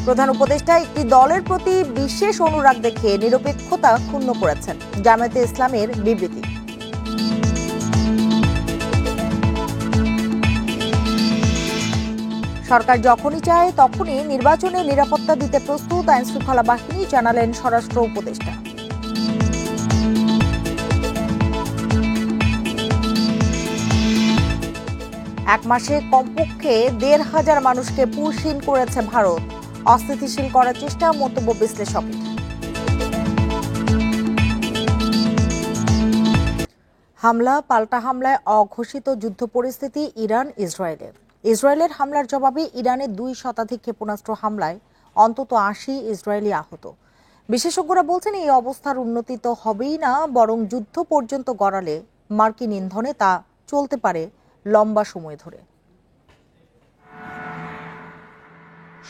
প্রধান উপদেষ্টা একটি দলের প্রতি বিশেষ অনুরাগ দেখিয়ে নিরপেক্ষতা ক্ষুণ্ণ করেছেন, জামায়াতে ইসলামের বিবৃতি। সরকার যখনই চায় তখনই নির্বাচনে নিরাপত্তা দিতে প্রস্তুত আইনশৃঙ্খলা বাহিনী, জানালেন স্বরাষ্ট্র উপদেষ্টা। এক মাসে কমপক্ষে ১৫০০ মানুষকে পুশহীন করেছে ভারত, অস্থিতিশীল করার চেষ্টা, মন্তব্য বিশ্লেষকের। হামলা পাল্টা হামলায় অঘোষিত যুদ্ধ পরিস্থিতি ইরান ইসরায়েলের। ইসরায়েলের হামলার জবাবে ইরানের ২ শতাধিক ক্ষেপণাস্ত্র হামলায় অন্তত ৮০ ইসরায়েলি আহত। বিশেষজ্ঞরা বলছেন এই অবস্থার উন্নতি তো হবেই না, বরং যুদ্ধ পর্যন্ত গড়ালে মার্কিন ইন্ধনে তা চলতে পারে লম্বা সময় ধরে।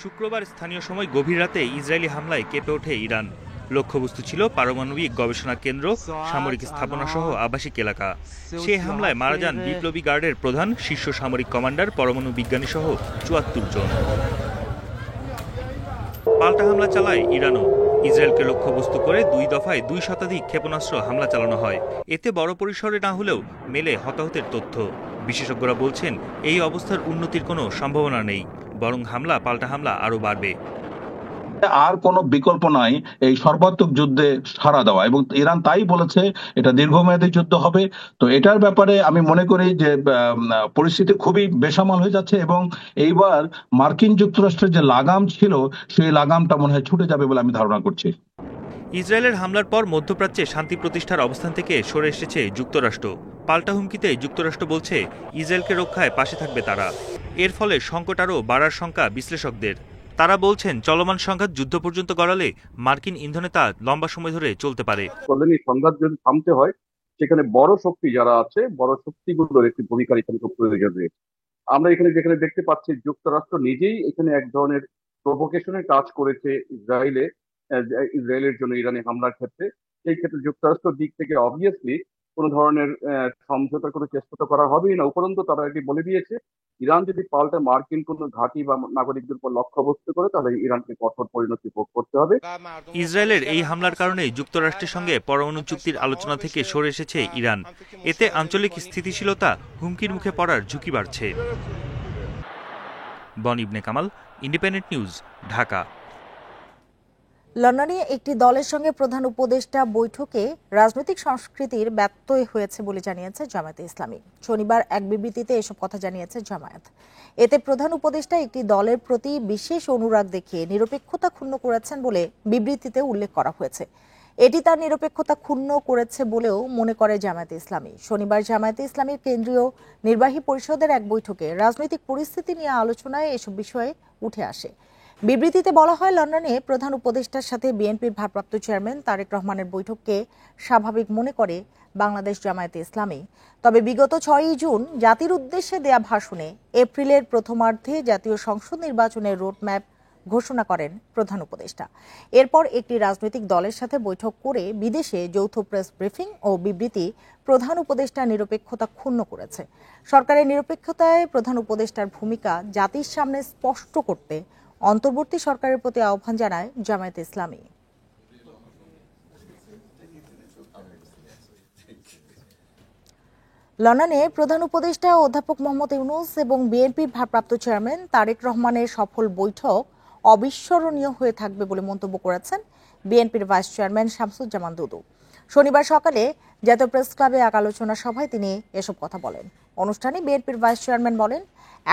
শুক্রবার স্থানীয় সময় গভীর রাতে ইসরায়েলি হামলায় কেঁপে ওঠে ইরান। লক্ষ্যবস্তু ছিল পারমাণবিক গবেষণা কেন্দ্র, সামরিক স্থাপনা সহ আবাসিক এলাকা। সেই হামলায় মারা যান বিপ্লবী গার্ডের প্রধান, শীর্ষ সামরিক কমান্ডার, পরমাণু বিজ্ঞানী সহ ৭৪ জন। পাল্টা হামলা চালায় ইরানও। ইসরায়েলকে লক্ষ্যবস্তু করে ২ দফায় ২ শতাধিক ক্ষেপণাস্ত্র হামলা চালানো হয়। এতে বড় পরিসরে না হলেও মেলে হতাহতের তথ্য। বিশেষজ্ঞরা বলছেন এই অবস্থার উন্নতির কোনো সম্ভাবনা নেই, বরং হামলা পাল্টা হামলা আরও বাড়বে। আর কোনো বিকল্প নাই এই সর্বাত্মক যুদ্ধে সাড়া দেওয়া, এবং ইরান তাই বলেছে এটা দীর্ঘমেয়াদী যুদ্ধ হবে। তো এটার ব্যাপারে আমি মনে করি যে পরিস্থিতি খুবই বেসামাল হয়ে যাচ্ছে, এবং এইবার মার্কিন যুক্তরাষ্ট্রের যে লাগাম ছিল সেই লাগামটা মনে হয় ছুটে যাবে বলে আমি ধারণা করছি। ইসরায়েলের হামলার পর মধ্যপ্রাচ্যে শান্তি প্রতিষ্ঠার অবস্থান থেকে সরে এসেছে যুক্তরাষ্ট্র। পাল্টা হুমকিতে যুক্তরাষ্ট্র বলছে ইসরায়েলকে রক্ষায় পাশে থাকবে তারা। এর ফলে সংকট আরও বাড়ার শঙ্কা বিশ্লেষকদের। তারা বলছেন চলমান সংঘাত যুদ্ধ পর্যন্ত গড়ালে মার্কিন ইন্ধনে তা লম্বা সময় ধরে চলতে পারে। সংঘাত যদি থামতে হয়, সেখানে বড় শক্তি যারা আছে, বড় শক্তিগুলোর একটি ভূমিকা এখানে খুব প্রয়োজন রয়েছে। আমরা এখানে যেখানে দেখতে পাচ্ছি যুক্তরাষ্ট্র নিজেই এখানে এক ধরনের প্রভোকেশনের কাজ করেছে ইসরায়েলের জন্য ইরানি হামলার ক্ষেত্রে। সেই ক্ষেত্রে যুক্তরাষ্ট্রের দিক থেকে অবভিয়াসলি কোনো ধরনের সমঝোতার কোনো চেষ্টা তো করা হবেই না। উপরন্তু তারা এটি বলে দিয়েছে ইরান যদি পাল্টা মার্কিন কোনো ঘাঁটি বা নাগরিকদের উপর লক্ষ্যবস্তু করে তাহলে ইরানকে কঠোর পরিণতি ভোগ করতে হবে। ইসরায়েলের এই হামলার কারণে যুক্তরাষ্ট্রের সঙ্গে পরমাণু চুক্তির আলোচনা থেকে সরে এসেছে ইরান। এতে আঞ্চলিক স্থিতিশীলতা হুমকির মুখে পড়ার ঝুঁকি বাড়ছে। বন ইবনে কামাল, ইন্ডিপেন্ডেন্ট নিউজ, ঢাকা। লন্ডনে একটি দলের সঙ্গে প্রধান উপদেষ্টা বৈঠকে রাজনৈতিক সংস্কৃতির ব্যত্যয় হয়েছে বলে জানিয়েছে জামায়াতে ইসলামী। শনিবার এক বিবৃতিতে এসব কথা জানিয়েছে জামায়াত। এতে প্রধান উপদেষ্টা একটি দলের প্রতি বিশেষ অনুরাগ দেখিয়ে নিরপেক্ষতা ক্ষুণ্ণ করেছেন বলে বিবৃতিতে উল্লেখ করা হয়েছে। এটি তার নিরপেক্ষতা ক্ষুণ্ণ করেছে বলেও মনে করে জামায়াতে ইসলামী। শনিবার জামায়াতে ইসলামীর কেন্দ্রীয় নির্বাহী পরিষদের এক বৈঠকে রাজনৈতিক পরিস্থিতি নিয়ে আলোচনায় এসব বিষয়ে উঠে আসে। বিবৃতিতে বলা হয়, লন্ডনে প্রধান উপদেষ্টার সাথে বিএনপির ভারপ্রাপ্ত চেয়ারম্যান তারেক রহমানের বৈঠককে স্বাভাবিক মনে করে বাংলাদেশ জামায়াতে ইসলামী। তবে বিগত ৬ই জুন জাতির উদ্দেশ্যে দেয়া ভাষণে এপ্রিলের প্রথমার্ধে জাতীয় সংসদ নির্বাচনের রোডম্যাপ ঘোষণা করেন প্রধান উপদেষ্টা। এরপর একটি রাজনৈতিক দলের সাথে বৈঠক করে বিদেশে যৌথ প্রেস ব্রিফিং ও বিবৃতি প্রধান উপদেষ্টার নিরপেক্ষতা ক্ষুণ্ণ করেছে। সরকারের নিরপেক্ষতায় প্রধান উপদেষ্টার ভূমিকা জাতির সামনে স্পষ্ট করতে অন্তর্বর্তী সরকারের প্রতি আহ্বান জানায় জামায়াতে ইসলামী। লন্ডনে প্রধান উপদেষ্টা অধ্যাপক মোহাম্মদ ইউনূস এবং বিএনপির ভারপ্রাপ্ত চেয়ারম্যান তারেক রহমানের সফল বৈঠক অবিস্মরণীয় হয়ে থাকবে বলে মন্তব্য করেছেন বিএনপির ভাইস চেয়ারম্যান শামসুজ্জামান দুদু। শনিবার সকালে জাতীয় প্রেস ক্লাবে এক আলোচনা সভায় তিনি এসব কথা বলেন। অনুষ্ঠানে বিএনপির ভাইস চেয়ারম্যান বলেন,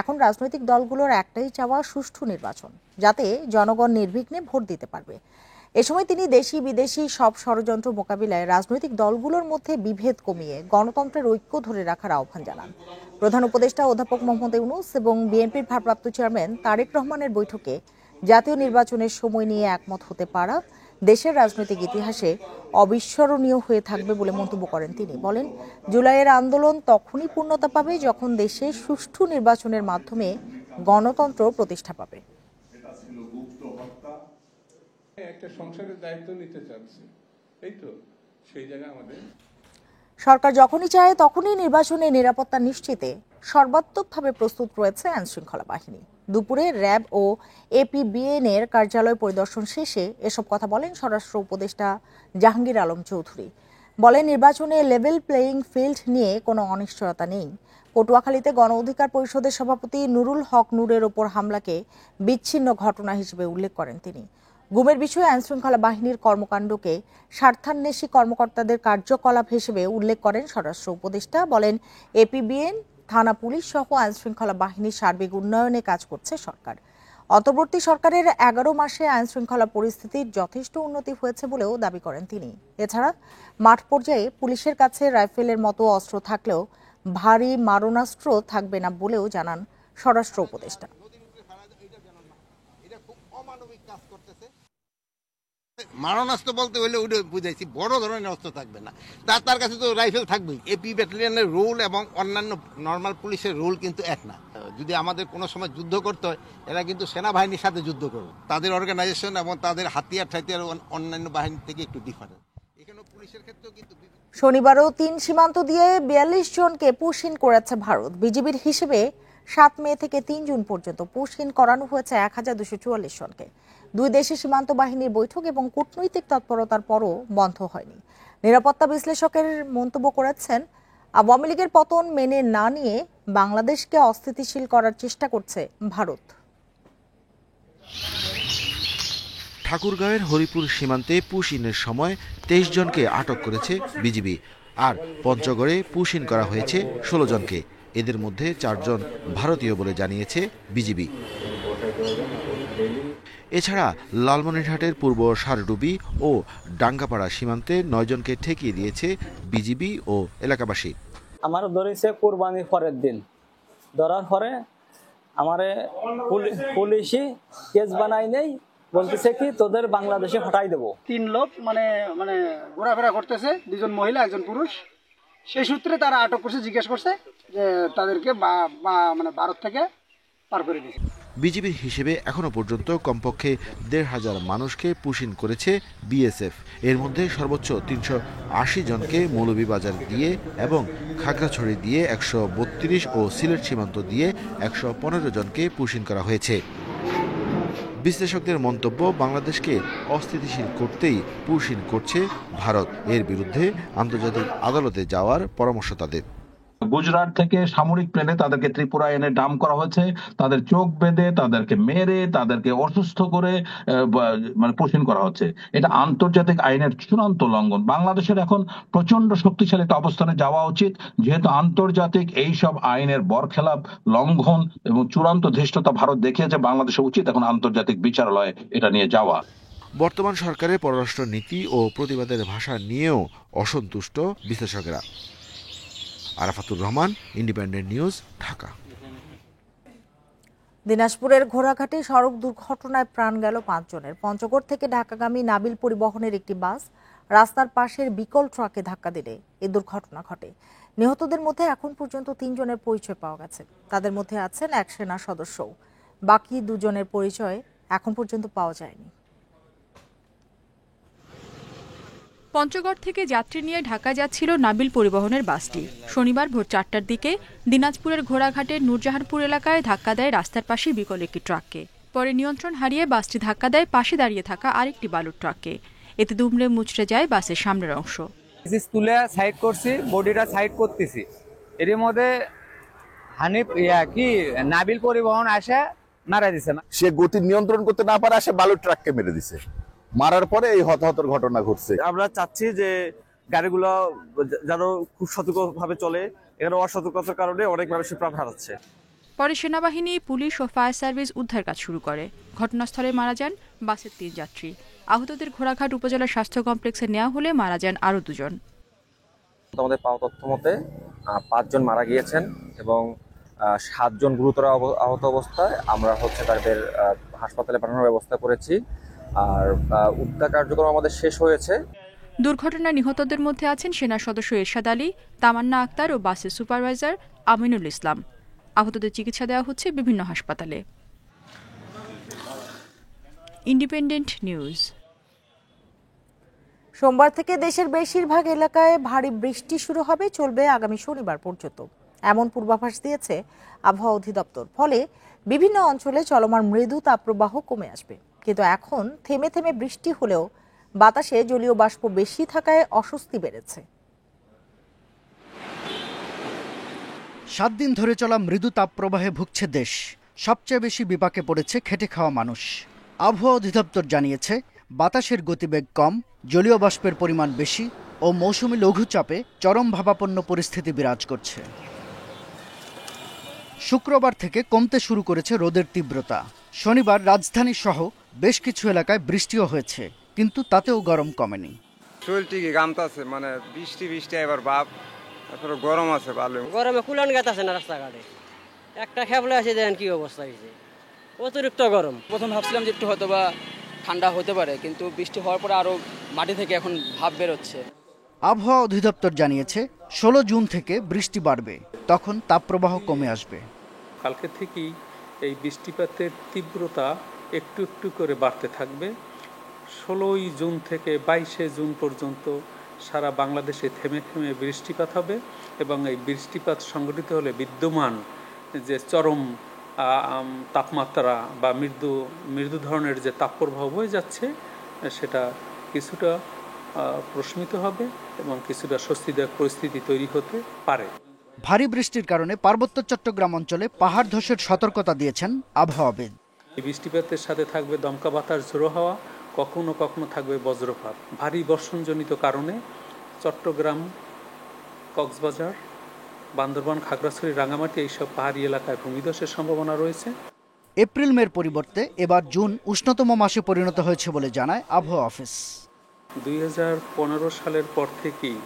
এখন রাজনৈতিক দলগুলোর একটাই চাওয়া সুষ্ঠু নির্বাচন, যাতে জনগণ নির্বিঘ্নে ভোট দিতে পারবে। এ সময় তিনি দেশি বিদেশি সব ষড়যন্ত্র মোকাবিলায় রাজনৈতিক দলগুলোর মধ্যে বিভেদ কমিয়ে গণতন্ত্রের ঐক্য ধরে রাখার আহ্বান জানান। প্রধান উপদেষ্টা অধ্যাপক মোহাম্মদ ইউনূস এবং বিএনপির ভারপ্রাপ্ত চেয়ারম্যান তারেক রহমানের বৈঠকে জাতীয় নির্বাচনের সময় নিয়ে একমত হতে পারা দেশের রাজনৈতিক ইতিহাসে অবিস্মরণীয় হয়ে থাকবে বলে মন্তব্য করেন তিনি। বলেন, জুলাইয়ের আন্দোলন তখনই পূর্ণতা পাবে যখন দেশে সুষ্ঠু নির্বাচনের মাধ্যমে গণতন্ত্র প্রতিষ্ঠা পাবে। একটা সংসারের দায়িত্ব নিতে চাচ্ছে, এই তো সেই জায়গায় আমাদের সরকার যখনই চায় তখনই নির্বাচনে নিরাপত্তা নিশ্চিতে সর্বাত্মকভাবে প্রস্তুত রয়েছে আইনশৃঙ্খলা বাহিনী। দুপুরে র্যাব ও এপিবিএন এর কার্যালয় পরিদর্শন শেষে এসব কথা বলেন স্বরাষ্ট্র উপদেষ্টা জাহাঙ্গীর আলম চৌধুরী। বলেন, নির্বাচনে লেভেল প্লেয়িং ফিল্ড নিয়ে কোনো অনিশ্চয়তা নেই। পটুয়াখালীতে গণ অধিকার পরিষদের সভাপতি নুরুল হক নূরের ওপর হামলাকে বিচ্ছিন্ন ঘটনা হিসেবে উল্লেখ করেন তিনি। গুমের বিষয়ে আইনশৃঙ্খলা বাহিনীর কর্মকাণ্ডকে স্বার্থান্বেষী কর্মকর্তাদের কার্যকলাপ হিসেবে উল্লেখ করেন স্বরাষ্ট্র উপদেষ্টা। বলেন, এপিবিএন, থানা পুলিশ সহ আইনশৃঙ্খলা বাহিনীর সার্বিক উন্নয়নে কাজ করছে সরকার। অন্তর্বর্তী সরকারের ১১ মাসে আইনশৃঙ্খলা পরিস্থিতির যথেষ্ট উন্নতি হয়েছে বলেও দাবি করেন তিনি। এছাড়া মাঠ পর্যায়ে পুলিশের কাছে রাইফেলের মতো অস্ত্র থাকলেও ভারী মারণাস্ত্র থাকবে না বলেও জানান স্বরাষ্ট্র উপদেষ্টা। মারণাস্ত্র বলতে হলে ওটা বুঝাইছি, বড় ধরনের অস্ত্র থাকবে না, তার কাছে তো রাইফেল থাকবেই। এপি ব্যাটালিয়নের রুল এবং অন্যান্য নর্মাল পুলিশের রুল কিন্তু এক না। যদি আমাদের কোনো সময় যুদ্ধ করতে হয়, এরা কিন্তু সেনাবাহিনীর সাথে যুদ্ধ করবে। তাদের অর্গানাইজেশন এবং তাদের হাতিয়ার অন্যান্য বাহিনী থেকে একটু ডিফারেন্ট। এখানে পুলিশের ক্ষেত্রেও কিন্তু শনিবারও ৩ সীমান্ত দিয়ে ৪২ জনকে পুশ ইন করেছে ভারত। বিজিবির হিসেবে ৭ মে থেকে ৩ জুন পর্যন্ত পুশ ইন করানো হয়েছে ১,২৪৪ জনকে। দুই দেশের সীমান্ত বাহিনীর বৈঠক এবং কূটনৈতিক তৎপরতার পরও বন্ধ হয়নি। নিরাপত্তা বিশ্লেষকের মন্তব্য করেছেন, আওয়ামী লীগের পতন মেনে না নিয়ে বাংলাদেশকে অস্থিতিশীল করার চেষ্টা করছে ভারত। ঠাকুরগাঁওয়ের হরিপুর সীমান্তে পুশ ইনের সময় ২৩ জনকে আটক করেছে বিজিবি, আর পঞ্চগড়ে পুশ ইন করা হয়েছে ১৬ জনকে। এদের মধ্যে ৪ জন ভারতীয় বলে জানিয়েছে বিজিবি। এছাড়া লালমনিরহাটের পূর্ব সারডুবি ও ডাঙ্গাপাড়া সীমান্তে ৯ জনকে ঠেকিয়ে দিয়েছে বিজিবি ও এলাকাবাসী। আমার ধরেছে কোরবানির পরের দিন, ধরার পরে আমারে পুলিশই কেস বানাই নেই, বলতেছে কি তোদের বাংলাদেশে হটাই দেবো। ৩ লোক মানে ঘোরাফেরা করতেছে, ২ জন মহিলা ১ জন পুরুষ। সেই সূত্রে তারা আটক করছে, জিজ্ঞেস করছে যে তাদেরকে মানে ভারত থেকে পার করে দিয়েছে। বিজিবির হিসেবে এখনো পর্যন্ত কমপক্ষে ১,৫০০ মানুষকে পুশ ইন করেছে বিএসএফ। এর মধ্যে সর্বোচ্চ ৩৮০ জনকে মৌলভীবাজার দিয়ে এবং খাগড়াছড়ি দিয়ে ১৩২ ও সিলেট সীমান্ত দিয়ে ১১৫ জনকে পুশ ইন করা হয়েছে। বিশ্লেষকদের মন্তব্য, বাংলাদেশকে অস্থিতিশীল করতেই পুশ ইন করছে ভারত। এর বিরুদ্ধে আন্তর্জাতিক আদালতে যাওয়ার পরামর্শ তাদের। গুজরাট থেকে সামরিক প্লেনে তাদেরকে ত্রিপুরা এনে ডাম্প করা হয়েছে, তাদের চোখ বেঁধে, তাদেরকে মেরে, তাদেরকে অসুস্থ করে মানে পুশ ইন করা হচ্ছে। এটা আন্তর্জাতিক আইনের চূড়ান্ত লঙ্ঘন। বাংলাদেশের এখন প্রচন্ড শক্তিশালী একটা অবস্থানে যাওয়া উচিত, যেহেতু আন্তর্জাতিক এইসব আইনের বরখেলাপ, লঙ্ঘন এবং চূড়ান্ত ধৃষ্টতা ভারত দেখিয়েছে। বাংলাদেশের উচিত এখন আন্তর্জাতিক বিচারালয়ে এটা নিয়ে যাওয়া। বর্তমান সরকারের পররাষ্ট্র নীতি ও প্রতিবাদের ভাষা নিয়েও অসন্তুষ্ট বিশ্লেষকেরা। Arafatur Rahman, Independent News, Dhaka. দিনাজপুরের ঘোড়াঘাটে সড়ক দুর্ঘটনায় প্রাণ গেল ৫ জনের। পঞ্চগড় থেকে ঢাকাগামী নাবিল পরিবহনের একটি বাস রাস্তার পাশের বিকল ট্রাকে ধাক্কা দিলে এই দুর্ঘটনা ঘটে। নিহতদের মধ্যে এখন পর্যন্ত ৩ জনের পরিচয় পাওয়া গেছে। তাদের মধ্যে আছেন এক সেনা সদস্যও। বাকি ২ জনের পরিচয় এখন পর্যন্ত পাওয়া যায়নি। পঞ্চগড় থেকে যাত্রী নিয়ে ঢাকা যাচ্ছিল নাবিল পরিবহনের বাসটি। শনিবার ভোর ৪টার দিকে দিনাজপুরের ঘোড়াঘাটের নূরজাহানপুর এলাকায় ধাক্কা দেয় রাস্তার পাশে বিকল একটি ট্রাককে। পরে নিয়ন্ত্রণ হারিয়ে বাসটি ধাক্কা দেয় পাশে দাঁড়িয়ে থাকা আরেকটি বালুর ট্রাককে। এতে দুমড়ে মুচড়ে যায় বাসের সামনের অংশ। তুলে সাইড করছি, বডিটা সাইড করতেছি, এর মধ্যে হানিফ নাবিল পরিবহন আসে মারা দিছে। সে গতি নিয়ন্ত্রণ করতে না পারে, সে বালুর ট্রাককে মেরে দিছে। মারার পরে এই হতাহতের ঘটনা ঘটছে। আমরা চাচ্ছি যে গাড়িগুলো যেন খুব সতর্কভাবে চলে, এখানে অসতর্কতার কারণে অনেক মানুষের প্রাণ হারাচ্ছে। পরে সেনাবাহিনী, পুলিশ ও ফায়ার সার্ভিস উদ্ধার কাজ শুরু করে। ঘটনাস্থলে মারা যান বাসের ৩ যাত্রী। আহতদের ঘোড়াঘাট উপজেলা স্বাস্থ্য কমপ্লেক্সে নেওয়া হলে মারা যান আরও ২ জন। আমাদের পাওয়া তথ্য মতে ৫ জন মারা গিয়েছেন এবং ৭ জন গুরুতর আহত অবস্থায়। আমরা তাদের হাসপাতালে পাঠানোর ব্যবস্থা করেছি, আর উদ্ধার কার্যক্রম আমাদের শেষ হয়েছে। দুর্ঘটনায় নিহতদের মধ্যে আছেন সেনা সদস্য এরশাদ আলী, তামান্না আক্তার ও বাসের সুপারভাইজার আমিনুল ইসলাম। আহতদের চিকিৎসা দেওয়া হচ্ছে বিভিন্ন হাসপাতালে। Independent news. সোমবার থেকে দেশের বেশিরভাগ এলাকায় ভারী বৃষ্টি শুরু হবে, চলবে আগামী শনিবার পর্যন্ত। এমন পূর্বাভাস দিয়েছে আবহাওয়া অধিদপ্তর। ফলে বিভিন্ন অঞ্চলে চলমান মৃদু তাপপ্রবাহ কমে আসবে। কিন্তু এখন থেমে থেমে বৃষ্টি হলেও বাতাসে জলীয় বাষ্প বেশি থাকায় অস্বস্তি বেড়েছে। 7 দিন ধরে চলা মৃদু তাপপ্রবাহে ভুগছে দেশ। সবচেয়ে বেশি বিপাকে পড়েছে খেটে খাওয়া মানুষ। আবহাওয়া অধিদপ্তর জানিয়েছে, বাতাসের গতিবেগ কম, জলীয় বাষ্পের পরিমাণ বেশি ও মৌসুমী লঘুচাপে চরম ভাবাপন্ন পরিস্থিতি বিরাজ করছে। শুক্রবার থেকে কমতে শুরু করেছে রোদের তীব্রতা। শনিবার রাজধানী সহ বেশ কিছু এলাকায় বৃষ্টিও হয়েছে, কিন্তু তাতেও গরম কমেনি। শরীর ঠিকই ঘামতাছে, মানে বৃষ্টি এবার ভাব, তারপরে গরম আছে ভালো। গরমে কুলান গাছ আছে না রাস্তাঘাটে, একটা খেপলে আসে দেখেন কি অবস্থা হয়েছে, অতিরিক্ত গরম। প্রথম ভাবছিলাম যে একটু হয়তো বা ঠান্ডা হতে পারে, কিন্তু বৃষ্টি হওয়ার পরে আরো মাটি থেকে এখন ভাব বেরোচ্ছে। আবহাওয়া অধিদপ্তর জানিয়েছে 16 জুন থেকে বৃষ্টি বাড়বে, তখন তাপপ্রবাহ কমে আসবে। কালকে থেকেই এই বৃষ্টিপাতের তীব্রতা একটু একটু করে বাড়তে থাকবে। 16 জুন থেকে 22 জুন পর্যন্ত সারা বাংলাদেশে থেমে থেমে বৃষ্টিপাত হবে এবং এই বৃষ্টিপাত সংঘটিত হলে বিদ্যমান যে চরম তাপমাত্রা বা মৃদু ধরনের যে তাপপ্রবাহ বয়ে যাচ্ছে সেটা কিছুটা প্রশমিত হবে এবং কিছুটা স্বস্তিদায়ক পরিস্থিতি তৈরি হতে পারে। ভারী বৃষ্টির কারণে পার্বত্য চট্টগ্রাম অঞ্চলে পাহাড় ধসের সতর্কতা দিয়েছেন আবহাওয়াবিদ। এই বৃষ্টিপাতের সাথে থাকবে দমকা বাতাস, ঝোড়ো হাওয়া, কখনো কখনো থাকবে বজ্রপাত। ভারী বর্ষণজনিত কারণে চট্টগ্রাম, কক্সবাজার, বান্দরবান, খাগড়াছড়ি, রাঙ্গামাটি এইসব পাহাড়ি এলাকায় ভূমিধসের সম্ভাবনা রয়েছে। এপ্রিল মের পরিবর্তে এবার জুন উষ্ণতম মাসে পরিণত হয়েছে বলে জানায় আবহাওয়া অফিস। 2015 সালের পর থেকেই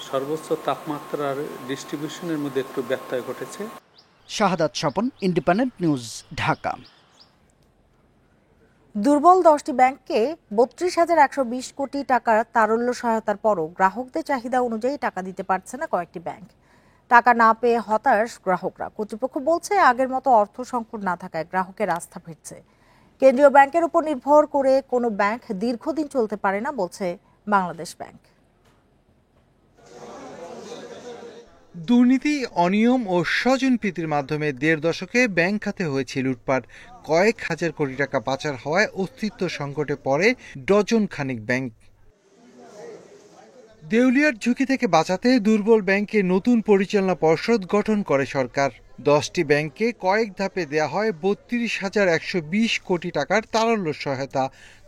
সর্বোচ্চ তাপমাত্রার ডিস্ট্রিবিউশনের মধ্যে একটু ব্যত্যয় ঘটেছে। শাহাদাত স্বপন, ইন্ডিপেন্ডেন্ট নিউজ, ঢাকা। দুর্বল 10টি ব্যাংককে 32,120 কোটি টাকার তারল্য সহায়তার পরও গ্রাহকদের চাহিদা অনুযায়ী টাকা দিতে পারছে না কয়েকটি ব্যাংক। টাকা না পেয়ে হতাশ গ্রাহকরা। কর্তৃপক্ষ বলছে, আগের মতো অর্থ সংকট না থাকায় গ্রাহকের আস্থা ফিরছে। কেন্দ্রীয় ব্যাংকের উপর নির্ভর করে কোনো ব্যাংক দীর্ঘদিন চলতে পারে না, বলছে বাংলাদেশ ব্যাংক। দুর্নীতি, অনিয়ম ও স্বজনপ্রীতির মাধ্যমে 1.5 দশকে ব্যাংক খাতে হয়েছে লুটপাট। কয়েক হাজার কোটি টাকা পাচার হওয়ায় অস্তিত্ব সংকটে পড়ে ডজন খানিক ব্যাংক। দেউলিয়ার ঝুঁকি থেকে বাঁচাতে দুর্বল ব্যাংকে নতুন পরিচালনা পর্ষদ গঠন করে সরকার। 10টি ব্যাংককে কয়েক ধাপে দেয়া হয় 32,120 কোটি টাকার তারল্য সহায়তা।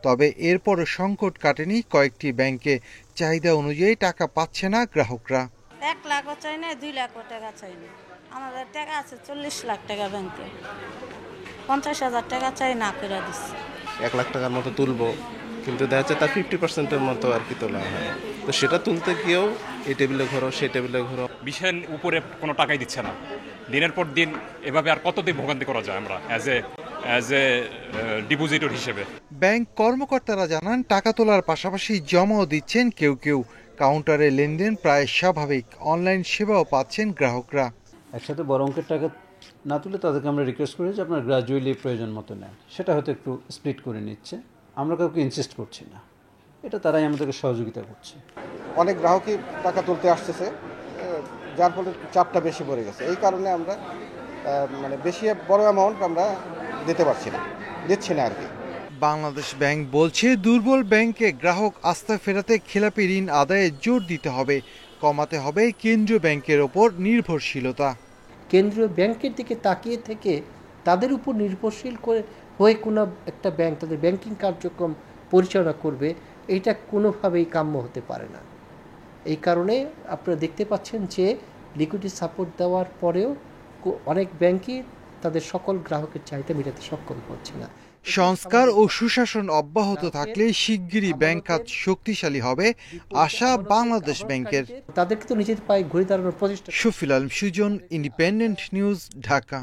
তবে এরপরও সংকট কাটেনি কয়েকটি ব্যাংকে। চাহিদা অনুযায়ী টাকা পাচ্ছে না গ্রাহকরা। 1 লাখও চাই না, 2 লাখও টাকা চাই না। আমাদের টাকা আছে 40 লাখ টাকা ব্যাংকে, 50,000 টাকা চাই না করে দিচ্ছে। 1 লাখ টাকার মতো তুলবো, কিন্তু দেখা যাচ্ছে তার 50%-এর মতো আর কি তোলা হয়। তো সেটা তুলতে গিয়েও এই টেবিলে ঘোরো, সেই টেবিলে ঘোরো, 20-এর উপরে কোনো টাকাই দিচ্ছে না। দিনের পর দিন এভাবে আর কতদিন ভোগান্তি করা যায় আমরা অ্যাজ এ ডিপোজিটর হিসেবে। ব্যাংক কর্মকর্তারা জানান, টাকা তোলার পাশাপাশি জমাও দিচ্ছেন কেউ কেউ। কাউন্টারে লেনদেন প্রায় স্বাভাবিক। অনলাইন সেবাও পাচ্ছেন গ্রাহকরা। একসাথে বড় অঙ্কের টাকা না তুলে তাদেরকে আমরা রিকোয়েস্ট করি যে আপনার গ্রাজুয়ালি প্রয়োজন মতো নেন। সেটা হয়তো একটু স্প্লিট করে নিচ্ছে, আমরা কাউকে ইনসিস্ট করছি না, এটা তারাই আমাদেরকে সহযোগিতা করছে। অনেক গ্রাহকই টাকা তুলতে আসতেছে, যার ফলে চাপটা বেশি পড়ে গেছে। এই কারণে আমরা বেশি বড় অ্যামাউন্ট আমরা দিচ্ছি না আর কি। বাংলাদেশ ব্যাংক বলছে, দুর্বল ব্যাংকে গ্রাহক আস্থা ফেরাতে খেলাপি ঋণ আদায়ে জোর দিতে হবে, কমাতে হবে কেন্দ্রীয় ব্যাংকের ওপর নির্ভরশীলতা। কেন্দ্রীয় ব্যাংকের দিকে তাকিয়ে থেকে তাদের উপর নির্ভরশীল হয়ে কোনো একটা ব্যাংক তাদের ব্যাংকিং কার্যক্রম পরিচালনা করবে, এটা কোনোভাবেই কাম্য হতে পারে না। এই কারণে আপনারা দেখতে পাচ্ছেন যে লিকুইডিটি সাপোর্ট দেওয়ার পরেও অনেক ব্যাংকই তাদের সকল গ্রাহকের চাহিদা মেটাতে সক্ষম হচ্ছে না। সংস্কার ও সুশাসন অব্যাহত থাকলে শিগগিরই ব্যাংক খাত শক্তিশালী হবে আশা বাংলাদেশ ব্যাংকের। তাদেরকে তো নিজের পায়ে ঘুরে দাঁড়ানোর প্রচেষ্টা। Shafil Alam Sujan, Independent News, Dhaka.